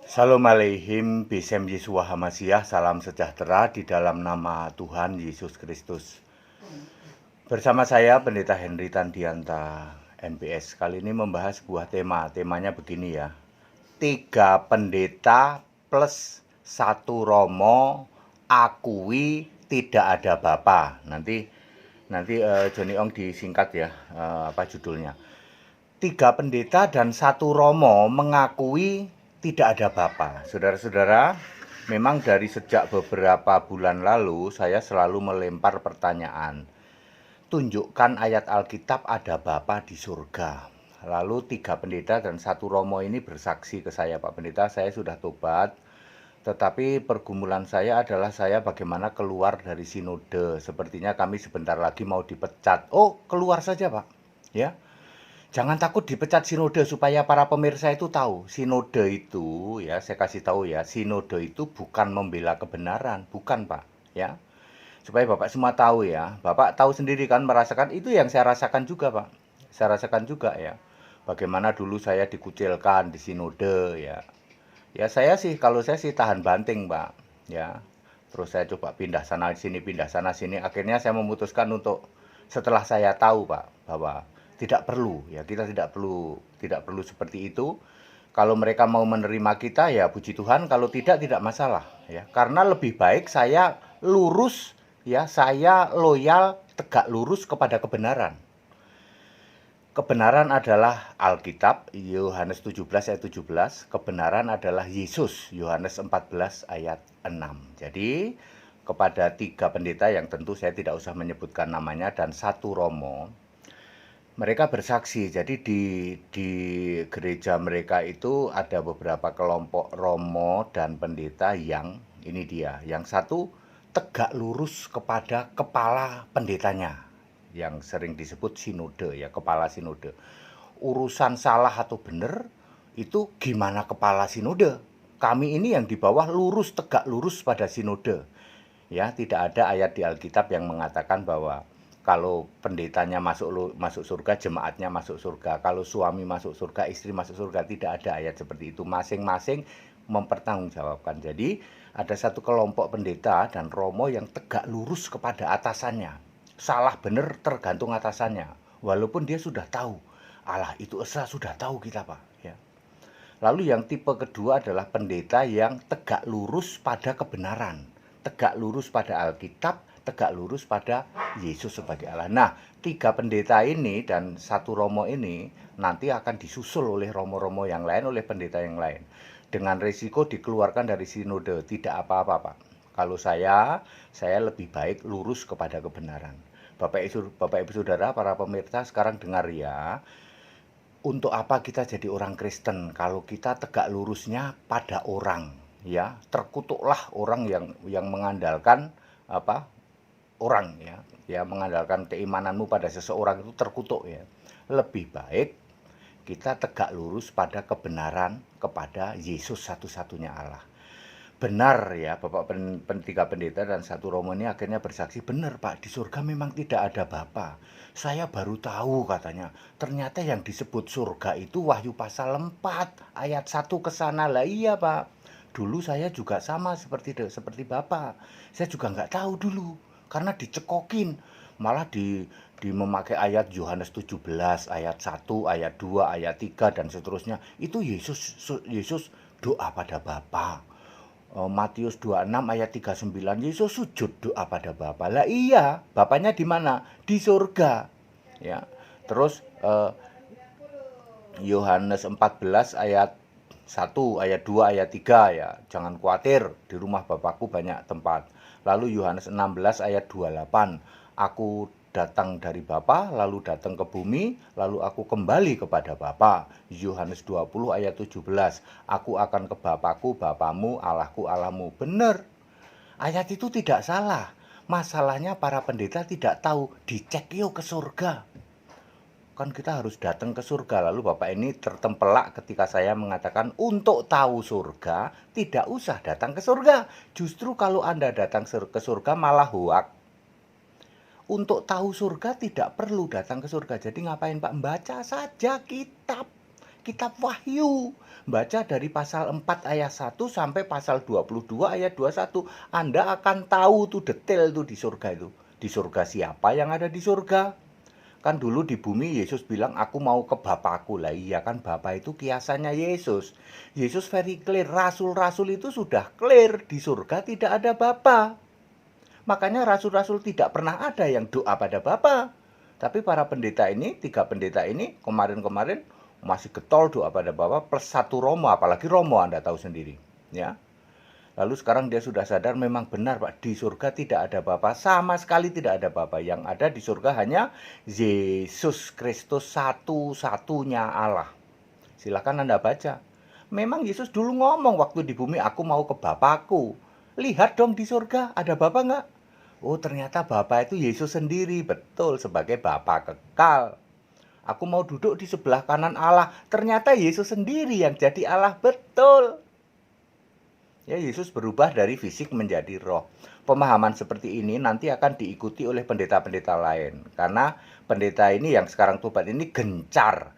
Shalom Aleihim, Bisem Yesua Hamasiah, salam sejahtera di dalam nama Tuhan Yesus Kristus. Bersama saya Pendeta Henry Tandianta, MPS. Kali ini membahas sebuah temanya begini ya. 3 pendeta plus 1 romo akui tidak ada Bapa. Nanti Johnny Ong disingkat ya, apa judulnya. 3 pendeta dan 1 romo mengakui tidak ada Bapa. Saudara-saudara, memang dari sejak beberapa bulan lalu saya selalu melempar pertanyaan. Tunjukkan ayat Alkitab ada Bapa di surga. Lalu 3 pendeta dan 1 romo ini bersaksi ke saya, Pak Pendeta, saya sudah tobat. Tetapi pergumulan saya adalah saya bagaimana keluar dari sinode. Sepertinya kami sebentar lagi mau dipecat. Oh, keluar saja, Pak. Ya. Jangan takut dipecat sinode, supaya para pemirsa itu tahu. Sinode itu, ya saya kasih tahu ya, sinode itu bukan membela kebenaran, bukan Pak. Ya, supaya Bapak semua tahu ya. Bapak tahu sendiri kan, merasakan itu yang saya rasakan juga Pak. Saya rasakan juga ya. Bagaimana dulu saya dikucilkan di sinode ya. Ya saya sih, kalau saya sih tahan banting Pak. Ya, terus saya coba pindah sana sini, pindah sana sini. Akhirnya saya memutuskan untuk, setelah saya tahu Pak bahwa tidak perlu ya, kita tidak perlu seperti itu. Kalau mereka mau menerima kita ya puji Tuhan, kalau tidak masalah ya. Karena lebih baik saya lurus ya, saya loyal tegak lurus kepada kebenaran. Kebenaran adalah Alkitab, Yohanes 17 ayat 17. Kebenaran adalah Yesus, Yohanes 14 ayat 6. Jadi kepada 3 pendeta yang tentu saya tidak usah menyebutkan namanya dan 1 romo, mereka bersaksi. Jadi di gereja mereka itu ada beberapa kelompok romo dan pendeta yang ini dia. Yang satu tegak lurus kepada kepala pendetanya, yang sering disebut sinode ya, kepala sinode. Urusan salah atau benar itu gimana kepala sinode. Kami ini yang di bawah lurus, tegak lurus pada sinode. Ya, tidak ada ayat di Alkitab yang mengatakan bahwa kalau pendetanya masuk surga, jemaatnya masuk surga. Kalau suami masuk surga, istri masuk surga. Tidak ada ayat seperti itu. Masing-masing mempertanggungjawabkan. Jadi ada satu kelompok pendeta dan romo yang tegak lurus kepada atasannya. Salah benar tergantung atasannya. Walaupun dia sudah tahu. Allah itu esa sudah tahu kita Pak. Ya. Lalu yang tipe kedua adalah pendeta yang tegak lurus pada kebenaran. Tegak lurus pada Alkitab, tegak lurus pada Yesus sebagai Allah. Nah, 3 pendeta ini dan 1 romo ini nanti akan disusul oleh romo-romo yang lain, oleh pendeta yang lain. Dengan risiko dikeluarkan dari sinode, tidak apa-apa Pak. Kalau saya lebih baik lurus kepada kebenaran. Bapak Ibu Saudara, para pemirsa sekarang dengar ya. Untuk apa kita jadi orang Kristen kalau kita tegak lurusnya pada orang ya? Terkutuklah orang yang mengandalkan apa? Orang ya, mengandalkan keimananmu pada seseorang itu terkutuk ya. Lebih baik kita tegak lurus pada kebenaran kepada Yesus satu-satunya Allah. Benar ya, Bapak 3 pendeta dan 1 romo ini akhirnya bersaksi, benar Pak, di surga memang tidak ada Bapa. Saya baru tahu katanya, ternyata yang disebut surga itu Wahyu pasal 4 ayat 1 ke sana. Lah iya Pak, dulu saya juga sama seperti Bapak. Saya juga nggak tahu dulu, karena dicekokin. Malah di memakai ayat Yohanes 17 ayat 1, ayat 2, ayat 3 dan seterusnya. Itu Yesus doa pada Bapa. Matius 26 ayat 39, Yesus sujud doa pada Bapa. Lah iya, Bapaknya di mana? Di surga. Ya. Terus Yohanes 14 ayat 1, ayat 2, ayat 3 ya. Jangan khawatir, di rumah Bapakku banyak tempat. Lalu Yohanes 16 ayat 28, aku datang dari Bapa, lalu datang ke bumi, lalu aku kembali kepada Bapa. Yohanes 20 ayat 17, aku akan ke Bapakku, Bapamu, Allahku, Allahmu. Benar, ayat itu tidak salah. Masalahnya para pendeta tidak tahu, dicek yuk ke surga. Kan kita harus datang ke surga. Lalu Bapak ini tertempelak ketika saya mengatakan untuk tahu surga tidak usah datang ke surga. Justru kalau Anda datang ke surga malah hoak. Untuk tahu surga tidak perlu datang ke surga. Jadi ngapain Pak? Baca saja kitab. kitab Wahyu. Baca dari pasal 4 ayat 1 sampai pasal 22 ayat 21. Anda akan tahu tuh detail tuh di surga itu. Di surga siapa yang ada di surga? Kan dulu di bumi Yesus bilang aku mau ke Bapakku. Lah iya kan Bapa itu kiasannya Yesus. Yesus very clear, rasul-rasul itu sudah clear di surga tidak ada Bapa. Makanya rasul-rasul tidak pernah ada yang doa pada Bapa. Tapi para pendeta ini, 3 pendeta ini kemarin-kemarin masih getol doa pada Bapa plus 1 Romo, apalagi Romo Anda tahu sendiri, ya. Lalu sekarang dia sudah sadar memang benar Pak, di surga tidak ada Bapa, sama sekali tidak ada Bapa. Yang ada di surga hanya Yesus Kristus satu-satunya Allah. Silakan Anda baca. Memang Yesus dulu ngomong waktu di bumi, aku mau ke Bapakku. Lihat dong di surga, ada Bapa nggak? Oh ternyata Bapa itu Yesus sendiri, betul, sebagai Bapa kekal. Aku mau duduk di sebelah kanan Allah, ternyata Yesus sendiri yang jadi Allah, betul. Ya, Yesus berubah dari fisik menjadi roh. Pemahaman seperti ini nanti akan diikuti oleh pendeta-pendeta lain. Karena pendeta ini yang sekarang tobat ini gencar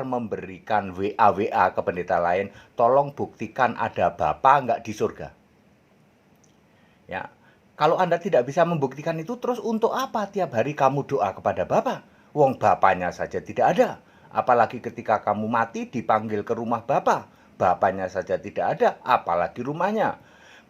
memberikan WA ke pendeta lain. Tolong buktikan ada Bapa nggak di surga. Ya, kalau Anda tidak bisa membuktikan itu, terus untuk apa tiap hari kamu doa kepada Bapa? Wong Bapanya saja tidak ada. Apalagi ketika kamu mati dipanggil ke rumah Bapa. Bapaknya saja tidak ada, apalagi rumahnya.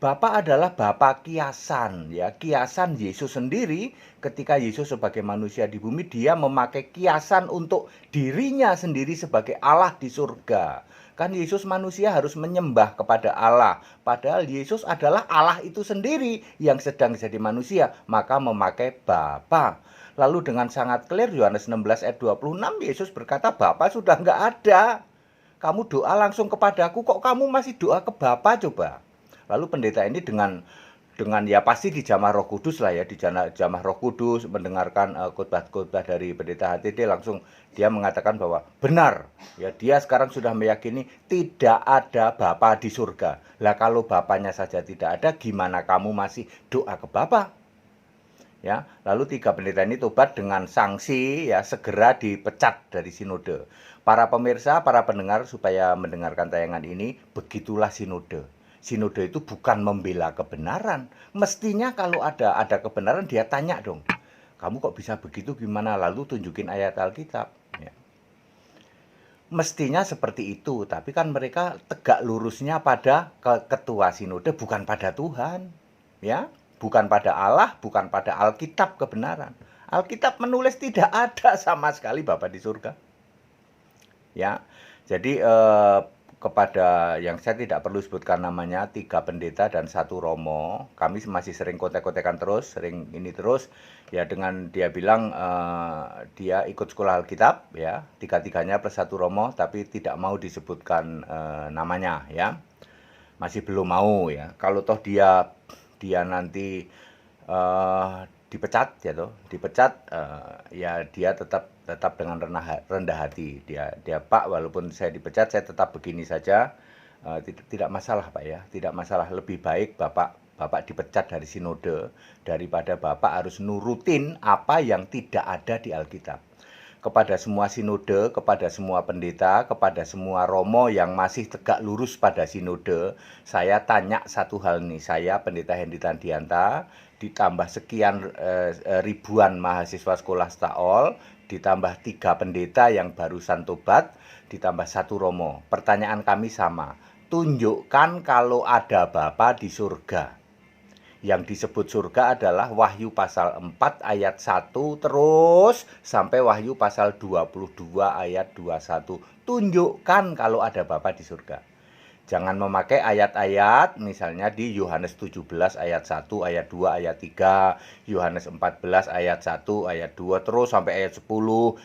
Bapa adalah Bapa kiasan, ya, kiasan Yesus sendiri. Ketika Yesus sebagai manusia di bumi, dia memakai kiasan untuk dirinya sendiri sebagai Allah di surga. Kan Yesus manusia harus menyembah kepada Allah, padahal Yesus adalah Allah itu sendiri yang sedang jadi manusia, maka memakai Bapa. Lalu dengan sangat clear Yohanes 16 ayat 26 Yesus berkata Bapa sudah nggak ada. Kamu doa langsung kepadaku, kok kamu masih doa ke Bapa coba? Lalu pendeta ini dengan ya pasti dijamah Roh Kudus lah ya, dijamah Roh Kudus, mendengarkan khotbah-khotbah dari pendeta HTD, langsung dia mengatakan bahwa benar, ya dia sekarang sudah meyakini tidak ada Bapa di surga. Lah kalau Bapanya saja tidak ada, gimana kamu masih doa ke Bapa? Ya, lalu 3 pendeta ini tobat dengan sanksi ya segera dipecat dari sinode. Para pemirsa, para pendengar supaya mendengarkan tayangan ini, begitulah sinode. Sinode itu bukan membela kebenaran. Mestinya kalau ada kebenaran dia tanya dong. Kamu kok bisa begitu gimana? Lalu tunjukin ayat Alkitab. Ya. Mestinya seperti itu, tapi kan mereka tegak lurusnya pada ketua sinode bukan pada Tuhan. Ya. Bukan pada Allah, bukan pada Alkitab kebenaran. Alkitab menulis tidak ada sama sekali Bapa di surga. Ya, jadi kepada yang saya tidak perlu sebutkan namanya, 3 pendeta dan 1 Romo, kami masih sering kontek-kontekan terus, sering ini terus, ya dengan dia bilang dia ikut sekolah Alkitab, ya 3-3-nya plus 1 Romo, tapi tidak mau disebutkan namanya, ya masih belum mau ya. Kalau toh dia nanti dipecat ya toh, ya dia tetap dengan rendah hati. Dia Pak, walaupun saya dipecat saya tetap begini saja, tidak masalah Pak ya, tidak masalah. Lebih baik Bapak dipecat dari sinode daripada Bapak harus nurutin apa yang tidak ada di Alkitab. Kepada semua sinode, kepada semua pendeta, kepada semua romo yang masih tegak lurus pada sinode, saya tanya satu hal nih, saya Pendeta Hendy Tandianta, ditambah sekian ribuan mahasiswa sekolah Staol, ditambah 3 pendeta yang barusan tobat, ditambah 1 romo. Pertanyaan kami sama, tunjukkan kalau ada Bapa di surga. Yang disebut surga adalah Wahyu pasal 4 ayat 1 terus sampai Wahyu pasal 22 ayat 21. Tunjukkan kalau ada Bapa di surga. Jangan memakai ayat-ayat misalnya di Yohanes 17 ayat 1, ayat 2, ayat 3, Yohanes 14 ayat 1, ayat 2, terus sampai ayat 10.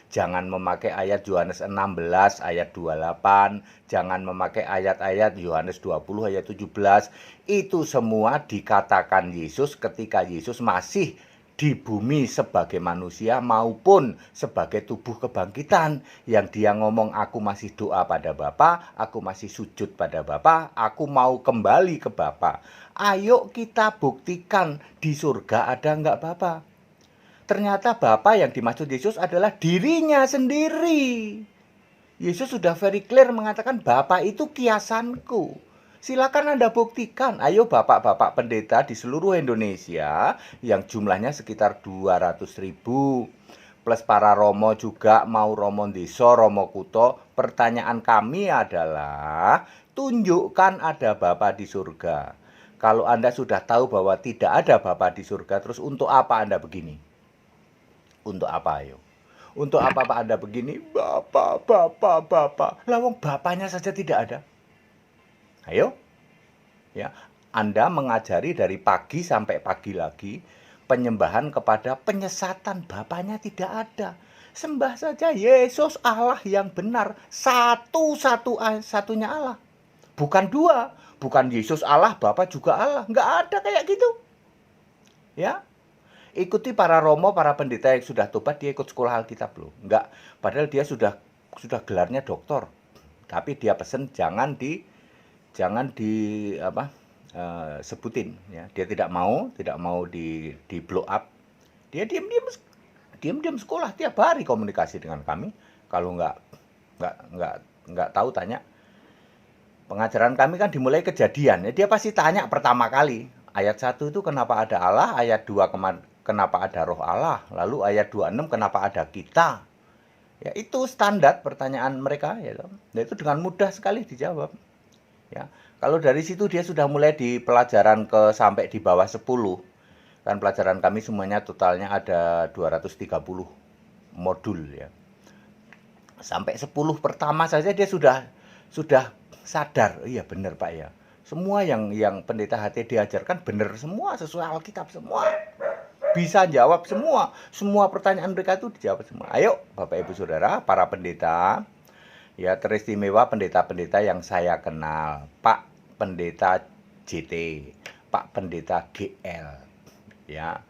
Jangan memakai ayat Yohanes 16 ayat 28. Jangan memakai ayat-ayat Yohanes 20 ayat 17. Itu semua dikatakan Yesus ketika Yesus masih di bumi sebagai manusia maupun sebagai tubuh kebangkitan, yang dia ngomong aku masih doa pada Bapa, aku masih sujud pada Bapa, aku mau kembali ke Bapa. Ayo kita buktikan di surga ada enggak Bapa. Ternyata Bapa yang dimaksud Yesus adalah dirinya sendiri. Yesus sudah very clear mengatakan Bapa itu kiasanku. Silakan Anda buktikan. Ayo bapak-bapak pendeta di seluruh Indonesia yang jumlahnya sekitar 200.000 plus para romo juga mau romo desa, romo kuto. Pertanyaan kami adalah tunjukkan ada Bapa di surga. Kalau Anda sudah tahu bahwa tidak ada Bapa di surga, terus untuk apa Anda begini? Untuk apa ayo? Untuk apa Pak Anda begini? Bapak. Lawang bapaknya saja tidak ada. Ayo. Ya, Anda mengajari dari pagi sampai pagi lagi penyembahan kepada penyesatan, bapaknya tidak ada. Sembah saja Yesus Allah yang benar, satu-satunya Allah. Bukan dua, bukan Yesus Allah, Bapa juga Allah. Nggak ada kayak gitu. Ya, ikuti para romo, para pendeta yang sudah tobat, dia ikut sekolah Alkitab loh. Enggak, padahal dia sudah gelarnya doktor. Tapi dia pesen jangan di sebutin ya. Dia tidak mau di blow up. Dia diam sekolah tiap hari komunikasi dengan kami. Kalau nggak tahu tanya. Pengajaran kami kan dimulai kejadian. Ya, dia pasti tanya pertama kali. Ayat 1 itu kenapa ada Allah, ayat 2 kenapa ada roh Allah, lalu ayat 26 kenapa ada kita. Ya, itu standar pertanyaan mereka ya. Nah, itu dengan mudah sekali dijawab. Ya. Kalau dari situ dia sudah mulai di pelajaran sampai di bawah 10. Kan pelajaran kami semuanya totalnya ada 230 modul ya. Sampai 10 pertama saja dia sudah sadar. Iya benar Pak ya. Semua yang pendeta HT diajarkan benar semua, sesuai Alkitab semua. Bisa jawab semua. Semua pertanyaan mereka itu dijawab semua. Ayo Bapak Ibu Saudara, para pendeta, ya teristimewa pendeta-pendeta yang saya kenal. Pak Pendeta JT, Pak Pendeta GL, ya,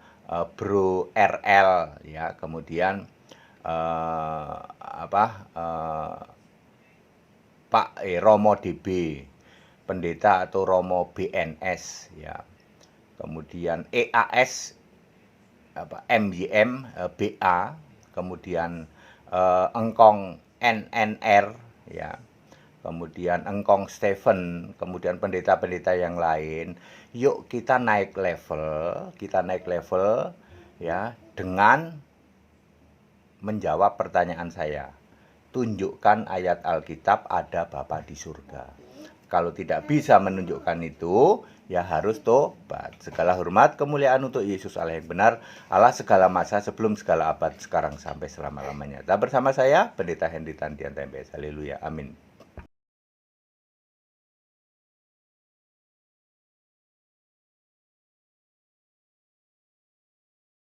Bro RL, ya, kemudian Pak Romo DB, pendeta atau Romo BNS, ya, kemudian EAS, MYM, BA, kemudian Engkong NNR, ya, kemudian Engkong Stephen, kemudian pendeta-pendeta yang lain. Yuk kita naik level ya dengan menjawab pertanyaan saya. Tunjukkan ayat Alkitab ada Bapa di surga. Kalau tidak bisa menunjukkan itu, ya harus tobat. Segala hormat kemuliaan untuk Yesus Allah yang benar, Allah segala masa sebelum segala abad, sekarang sampai selama-lamanya. Dan bersama saya Pendeta Henry Tandian TMPS. Haleluya. Amin.